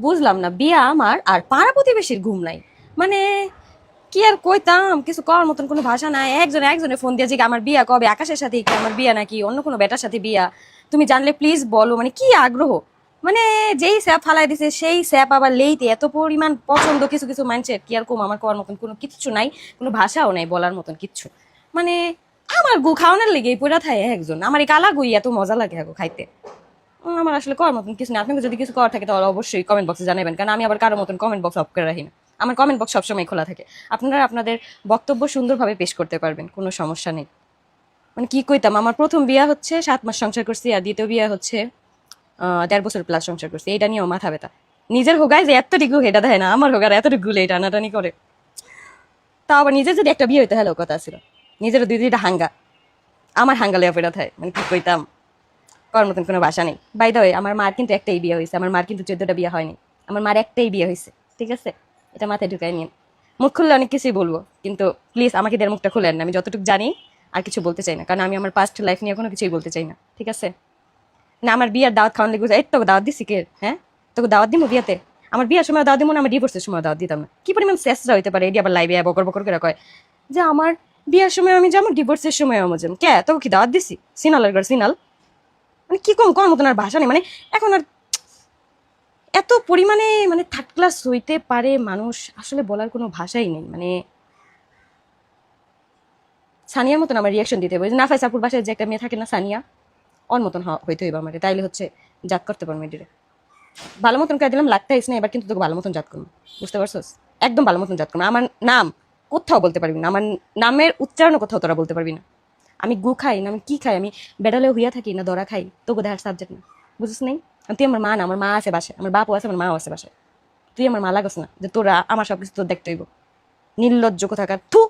বুঝলাম না, বিয়া আমার আর পাড়া প্রতিবেশীর ঘুম নাই। মানে কি আর কইতাম, কিছু করার মতন কোনো ভাষা নাই। একজনে ফোন দিয়ে জিজ্ঞাসা আমার বিয়া কবে, আকাশের সাথে কি আমার বিয়া নাকি অন্য কোনো বেটার সাথে বিয়া, তুমি জানলে প্লিজ বলো। মানে কি আগ্রহ, মানে যেই স্যাপ ফালাই দিছে সেই স্যাপ আবার লেইতে এত পরিমাণ পছন্দ কিছু কিছু মানুষের, কি আর কম, আমার করার মতন কোনো কিচ্ছু নাই, কোনো ভাষাও নাই বলার মতন কিচ্ছু। মানে আমার গু খাওয়ানোর লেগে পড়া থাকে একজন, আমার এই কালা গুই এত মজা লাগে গো খাইতে। আমার আসলে করার মতন কিছু নেই। আপনাকে যদি কিছু করার থাকে তাহলে অবশ্যই কমেন্ট বক্সে জানাবেন, কারণ আমি আবার কারোর মতন কমেন্ট বক্স অফ করে রাখি না। আমার কমেন্ট বক্স সবসময় খোলা থাকে, আপনারা আপনাদের বক্তব্য সুন্দরভাবে পেশ করতে পারবেন, কোনো সমস্যা নেই। মানে কি কইতাম, আমার প্রথম বিয়া হচ্ছে 7 মাস সংসার করছি, আর দ্বিতীয় বিয়া হচ্ছে 1.5 বছর প্লাস সংসার করছি। এটা নিয়েও মাথা ব্যথা। নিজের হোগায় যে এতটুকু হেটা দেয় না, আমার হোগার এতটুকু গুলে টানাটানি করে। তাও আবার নিজের যদি একটা বিয়ে হইতে হলেও কথা ছিল, নিজেরও দিদিটা হাঙ্গা, আমার হাঙ্গা লেয়া ফেরা থাকে। মানে কি কইতাম, করার মতন কোনো ভাষা নেই। বাই দ্য ওয়ে, আমার মার কিন্তু একটাই বিয়ে হয়েছে, আমার মার কিন্তু 14টা বিয়ে হয়নি। আমার মার একটাই বিয়ে হয়েছে, ঠিক আছে? এটা মাথায় ঢুকাই নিন। মুখ খুললে অনেক কিছুই বলবো, কিন্তু প্লিজ আমাকে দের মুখটা খুলেন না। আমি যতটুকু জানি আর কিছু বলতে চাই না, কারণ আমি আমার পাস্ট লাইফ নিয়ে কোনো কিছুই বলতে চাই না, ঠিক আছে? না আমার বিয়ার দাওয়াত খাওয়ান লেগে এই তোকে দাওয়াত দিছি কে? হ্যাঁ, তোকে দাওয়াত দিব বিয়াতে? আমার বিয়ার সময় দাওয়াত দিব না, আমার ডিভোর্সের সময় দাওয়াত দিতাম না। কি পরিমাণ চেষ্টা হইতে পারে, এটি আবার লাইভে বকর বকর করে কয় যে আমার বিয়ার সময় আমি যাবো, ডিভোর্সের সময় আমি যাবো। কে তোকে কি দাওয়াত দিছি? সিনালের ঘর সিনাল। মানে কি কম কম মতন আর ভাষা নেই। মানে এখন আর এত পরিমাণে মানে থার্ড ক্লাস হইতে পারে মানুষ, আসলে বলার কোনো ভাষাই নেই। মানে সানিয়ার মতন আমার রিয়াকশন দিতে হবে। নাফাই সাপুর বাসায় যে একটা মেয়ে থাকে না, সানিয়া, ওর মতন হইতে হইবে আমার, তাইলে হচ্ছে জাত করতে পারবো মেয়েটিরে। ভালো মতন করে দিলাম, লাগতে আইস না, এবার কিন্তু তোকে ভালো মতন জাত করবো, বুঝতে পারছস? একদম ভালো মতন জাত করবো। আমার নাম কোথাও বলতে পারবি না, আমার নামের উচ্চারণও কোথাও তোরা বলতে পারবি না। আমি গু খাই না, আমি কি খাই, আমি বেডালে হইয়া থাকি না দরা খাই, তোকে দেখার সাবজেক্ট না, বুঝিস নেই? তুই আমার মা না, আমার মা আছে বাসায়, আমার বাপও আছে, আমার মাও আছে বাসায়। তুই আমার মা লাগস না যে তোরা আমার সবকিছু তোর দেখতে হইব। নির্লজ্জ কোথাকার, থু।